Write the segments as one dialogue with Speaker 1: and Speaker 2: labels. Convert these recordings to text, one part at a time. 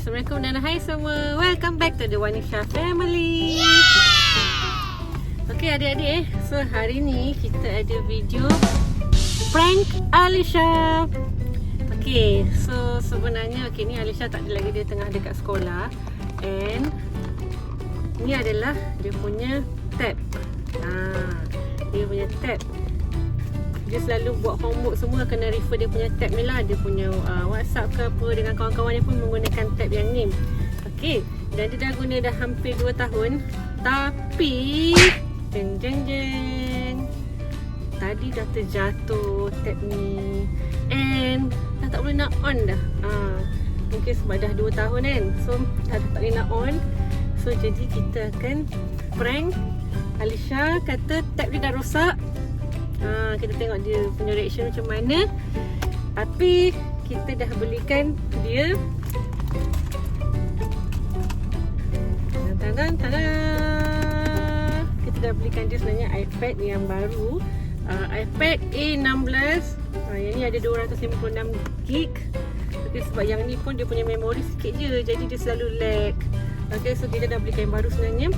Speaker 1: Assalamualaikum dan hai semua. Welcome back to the Wanisha family. Okay adik-adik, so hari ni kita ada video prank Alisha. Okay, so sebenarnya ni Alisha tak ada lagi, dia tengah dekat sekolah. And ni adalah dia punya tab. Dia punya tab. Dia selalu buat homework semua kena refer dia punya tab ni lah. Dia punya WhatsApp ke apa dengan kawan-kawan dia pun menggunakan tab yang ni. Okay, dan dia dah guna dah hampir 2 tahun. Tapi jeng jeng jeng, tadi dah terjatuh tab ni. And dah tak boleh nak on dah. Mungkin sebab dah 2 tahun kan. So dah tak boleh nak on. So jadi kita akan prank Alisha. Kata tab dia dah rosak. Kita tengok dia punya reaction macam mana. Tapi kita dah belikan dia kita dah belikan dia sebenarnya iPad yang baru, iPad A16. Yang ni ada 256GB. Okay, sebab yang ni pun dia punya memori sikit je, jadi dia selalu lag. Okay, so kita dah belikan yang baru sebenarnya.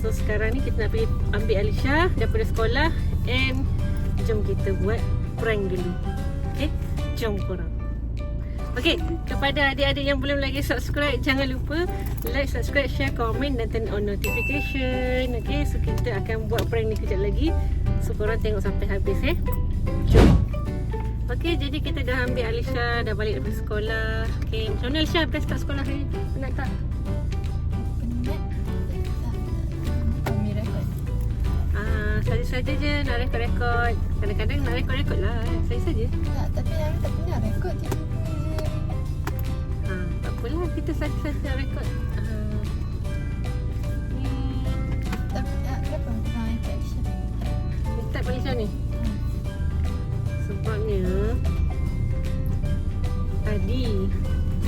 Speaker 1: So sekarang ni kita nak pergi ambil Alisha daripada sekolah. And jom kita buat prank dulu. Okay, jom korang. Okay, kepada adik-adik yang belum lagi subscribe, jangan lupa like, subscribe, share, komen dan turn on notification. Okay, so kita akan buat prank ni kejap lagi. So korang tengok sampai habis jom. Okay, jadi kita dah ambil Alisha, dah balik dari sekolah. Okay, macam mana Alisha best kat sekolah hari ni? Penat tak? Saja-saja je nak rekod-rekod. Kadang-kadang nak rekod-rekod lah. Saja-saja.
Speaker 2: Tak, tapi Nari tak pernah rekod je.
Speaker 1: Tak apalah, kita saja-saja nak rekod.
Speaker 2: Tapi kenapa nak iPad Alisha?
Speaker 1: Tab Alisha ni? Sebabnya tadi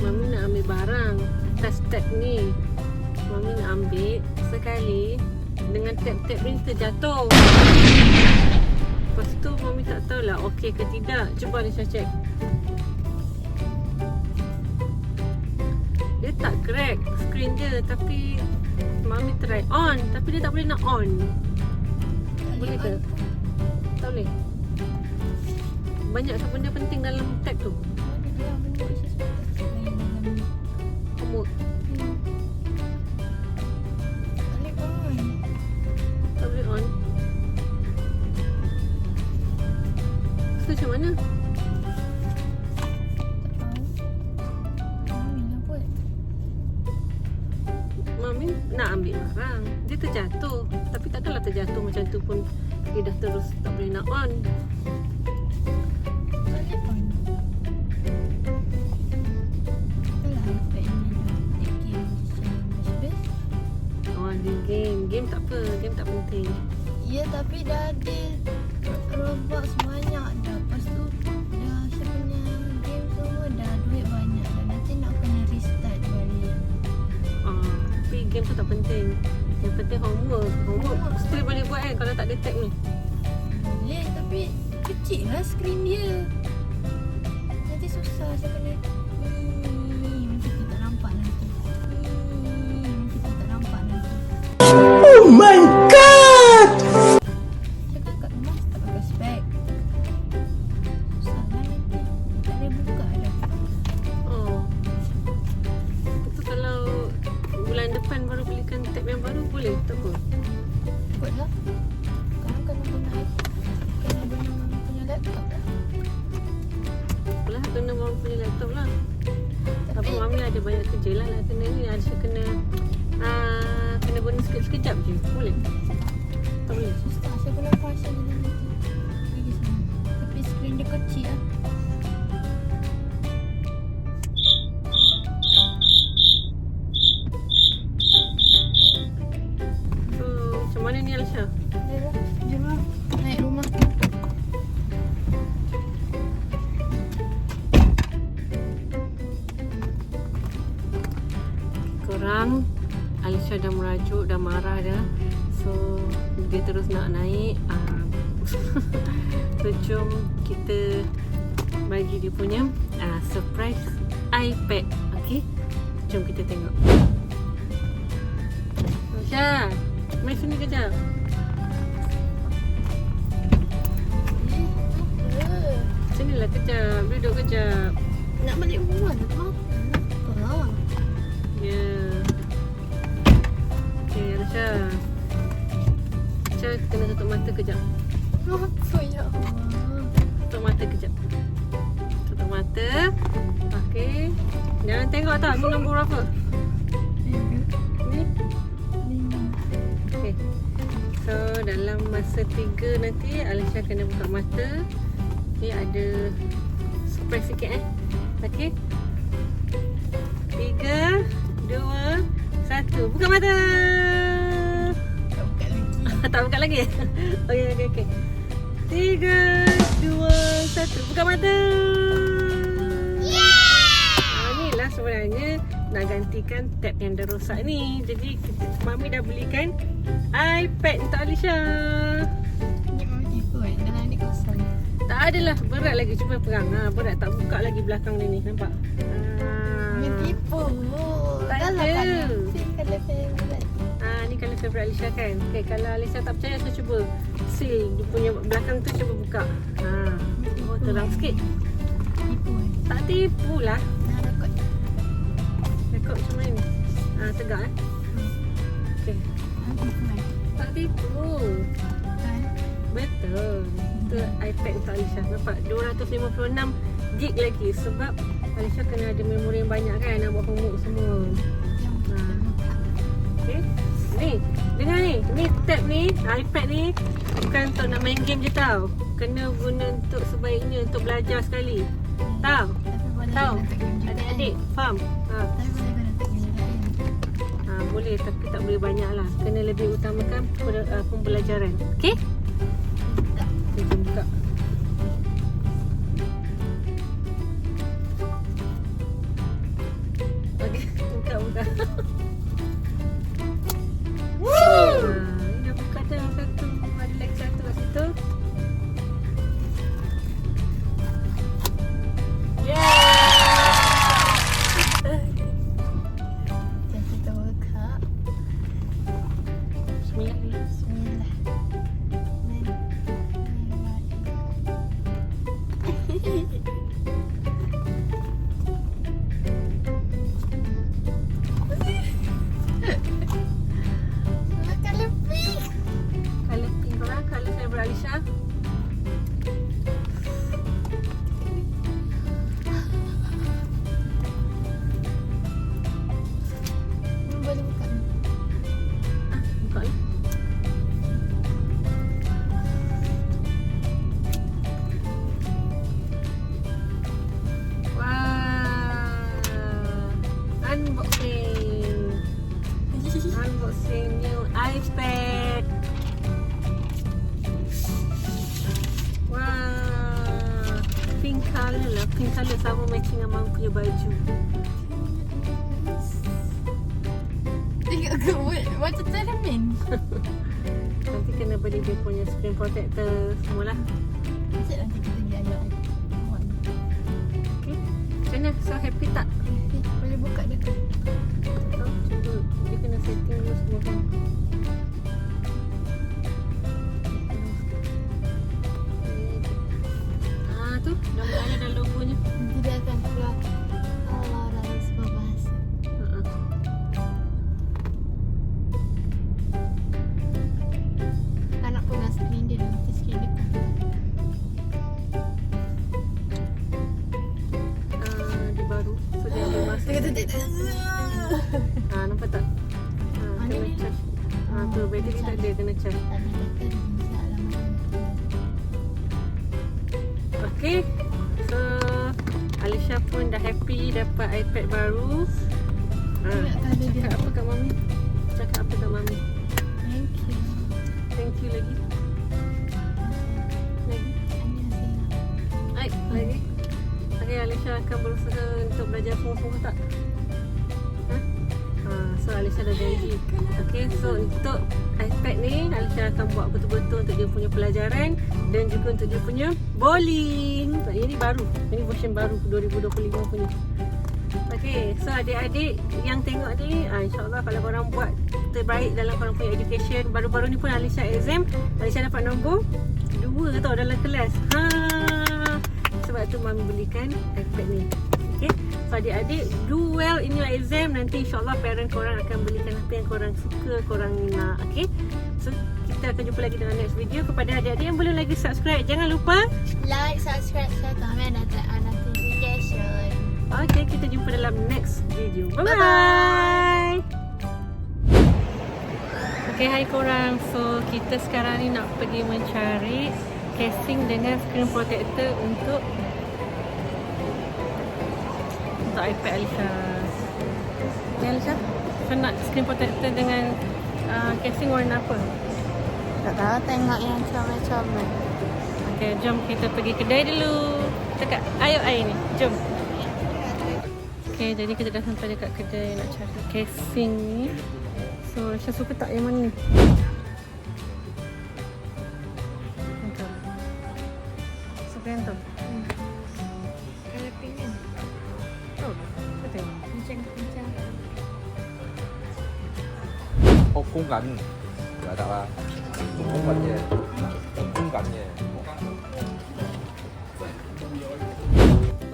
Speaker 1: Mami nak ambil barang atas tab ni. Mami nak ambil sekali dengan tab-tab ni terjatuh. Lepas tu Mami tak tahulah okey ke tidak. Cuba Alisha check. Dia tak crack screen je, tapi Mami try on, tapi dia tak boleh nak on. Boleh ke? Tak boleh. Banyak ke benda penting dalam tab tu? Homework. On. So macam mana?
Speaker 2: Tak tahu. Mami nak buat.
Speaker 1: Mami nak ambil barang. Dia terjatuh. Tapi takkanlah terjatuh macam tu pun dia dah terus tak boleh nak on.
Speaker 2: Boleh on. Itulah iPad ni dah game best.
Speaker 1: Oh, dia game. Game tak apa. Game tak penting.
Speaker 2: Ya, tapi dah ada Roblox banyak dah. Lepas tu dah saya punya game semua dah duit banyak dah. Nanti nak kena restart balik.
Speaker 1: Tapi game tu tak penting. Yang penting homework. Homework still boleh buat kan kalau tak ada tab ni.
Speaker 2: Boleh, tapi kecil lah skrin dia. Nanti susah saya kena nanti kita tak nampak nanti. Nanti kita tak nampak nanti.
Speaker 3: Oh my god!
Speaker 2: Cakap kat rumah tak pakai spek. Susah lah nanti. Tak boleh buka dah.
Speaker 1: Itu kalau bulan depan baru belikan tab yang baru boleh? Tak apa.
Speaker 2: Ikut lah. Sekarang kena guna punya laptop lah.
Speaker 1: Apalah, kena Mami punya laptop lah. Tapi Mami ada banyak kerja lah nak kena ni. Alisha kena guna sekejap je. Boleh? Tak boleh?
Speaker 2: Susah. Saya boleh pasal dia nanti. Pergi sana. Tapi skrin dia kecil lah.
Speaker 1: So macam mana ni Alisha?
Speaker 2: Jom lah. Naik rumah.
Speaker 1: Korang, Alisha dah merajuk, dah marah dah. So dia terus nak naik. So jom kita bagi dia punya surprise iPad. Okay, Jom kita tengok. Alisha, mai sini kejap. Sinilah kejap, duduk kejap.
Speaker 2: Nak balik rumah tak makan. Kenapa?
Speaker 1: Ya. Okay, Alisha. Alisha kena tutup mata kejap.
Speaker 2: Apa ya Allah?
Speaker 1: Tutup mata kejap. Tutup mata. Okay. Jangan tengok tak aku nombor berapa. Ni. Okay. So dalam masa 3 nanti Alisha kena buka mata. Okay, ada surprise sikit Okay. 3, 2, 1. Buka mata.
Speaker 2: Tak buka lagi.
Speaker 1: Tak buka lagi? Okay. 3, 2, 1. Buka mata. Inilah sebenarnya nak gantikan tab yang dah rosak ni. Jadi Mami dah belikan iPad untuk Alisha.
Speaker 2: Ni mami tipu dalam ni kosong.
Speaker 1: Tak adalah, berat lagi. Cuba pegang. Berat tak buka lagi belakang dia ni. Nampak?
Speaker 2: Mami tipu.
Speaker 1: Tak
Speaker 2: Dah lah
Speaker 1: ada.
Speaker 2: Colour favorite.
Speaker 1: Ni colour favourite Alisha kan. Okay, kalau Alisha tak percaya, saya cuba seal dia punya belakang tu, cuba buka. Terang sikit.
Speaker 2: Tipu
Speaker 1: Tak tipu lah.
Speaker 2: Dah rekod.
Speaker 1: Rekod macam mana ni? Tegak Okay.
Speaker 2: Tipu
Speaker 1: Tak tipu.
Speaker 2: Kan?
Speaker 1: Betul. Itu iPad untuk Alisha. Nampak 256 gig lagi. Sebab Alisha kena ada memori yang banyak kan, nak buat homework semua. Okay. Ni, dengar ni. Ni tab ni, iPad ni bukan untuk nak main game je tau. Kena guna untuk sebaiknya untuk belajar sekali. Tahu? Tahu? Adik-adik, faham?
Speaker 2: Tapi boleh kena tak gini lain.
Speaker 1: Boleh, tapi tak boleh banyak lah. Kena lebih utamakan pembelajaran. Okay?
Speaker 2: Tak.
Speaker 1: Okay, jom buka. Okay, buka. Ini dah buka dah satu. Ada lagi satu kat situ.
Speaker 2: Jom kita buka.
Speaker 1: Bismillah.
Speaker 2: Bismillah. Makan lebih.
Speaker 1: Colour pink korang, colour favourite Alisha.
Speaker 2: Boleh buka ni.
Speaker 1: Buka lah. Wow. Unboxing new iPad. Wow. Pink colour lah. Pink colour sama matching dengan Mak punya baju.
Speaker 2: Tengok ke macam cermin.
Speaker 1: Nanti kena beli dia punya screen protector semualah.
Speaker 2: Macam nanti kita pergi ayah.
Speaker 1: Okay. Macam mana? So happy tak?
Speaker 2: Boleh buka dia ke?
Speaker 1: Tak tahu. Cuba. Dia kena setting dulu semua kan. Tu. Dah ada dah logonya.
Speaker 2: Nanti dia akan keluar Allah dalam sebuah bahasa. Anak pegang skrin dia nanti skrin dia kan.
Speaker 1: Dia baru. So dia ambil masa. Nampak tak?
Speaker 2: Mana
Speaker 1: Kena
Speaker 2: ni?
Speaker 1: charge. Tu bateri tak ada, kena charge.
Speaker 2: Tadi kata dia bisa alamat.
Speaker 1: Okay. So Alisha pun dah happy dapat iPad baru. Cakap apa kat Mami? Cakap apa kat Mami?
Speaker 2: Thank you.
Speaker 1: Thank you lagi. Lagi. Lagi. Okay, Alisha akan berusaha untuk belajar sungguh-sungguh tak? So Alisha dah janji. Okay, so untuk iPad ni Alisha akan buat betul-betul untuk dia punya pelajaran dan juga untuk dia punya bowling. Ini baru. Ini version baru 2025 punya. Okay, so adik-adik yang tengok ni, insyaAllah kalau korang buat terbaik dalam korang punya education. Baru-baru ni pun Alisha exam, Alisha dapat nombor 2 tau dalam kelas. Sebab tu mami belikan iPad ni. Okay, so adik-adik do well in your exam. Nanti insyaAllah parent korang akan belikan apa yang korang suka, korang nak. Okay, so kita akan jumpa lagi dengan next video. Kepada adik-adik yang belum lagi subscribe, jangan lupa
Speaker 2: Like, subscribe, share, komen dan tekan notification.
Speaker 1: Okay, kita jumpa dalam next video. Bye-bye.
Speaker 2: Bye-bye.
Speaker 1: Okay, hai korang. So, kita sekarang ni nak pergi mencari casing dengan screen protector untuk iPad Alisha. Okay, Alisha? So, nak screen protector dengan casing warna apa?
Speaker 2: Tak tahu, tengok yang comel-comel.
Speaker 1: Okay, jom kita pergi kedai dulu. Dekat ayo ni. Jom. Okay, jadi kita dah sampai dekat kedai nak cari casing ni. So, Alisha suka tak yang mana ni? Yang tu. Suka yang tu?
Speaker 2: Kalau pink kan?
Speaker 1: Oh, betul.
Speaker 2: Kencang-kencang.
Speaker 4: 公緊就得啦，公緊嘅，公緊嘅。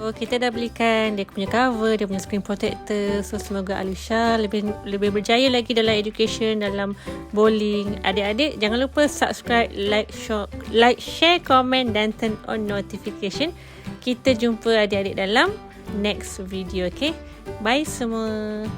Speaker 1: So, kita dah belikan dia punya cover, dia punya screen protector. So, semoga Alisha lebih berjaya lagi dalam education, dalam bowling. Adik-adik jangan lupa subscribe, like, share, komen dan turn on notification. Kita jumpa adik-adik dalam next video, okay? Bye semua.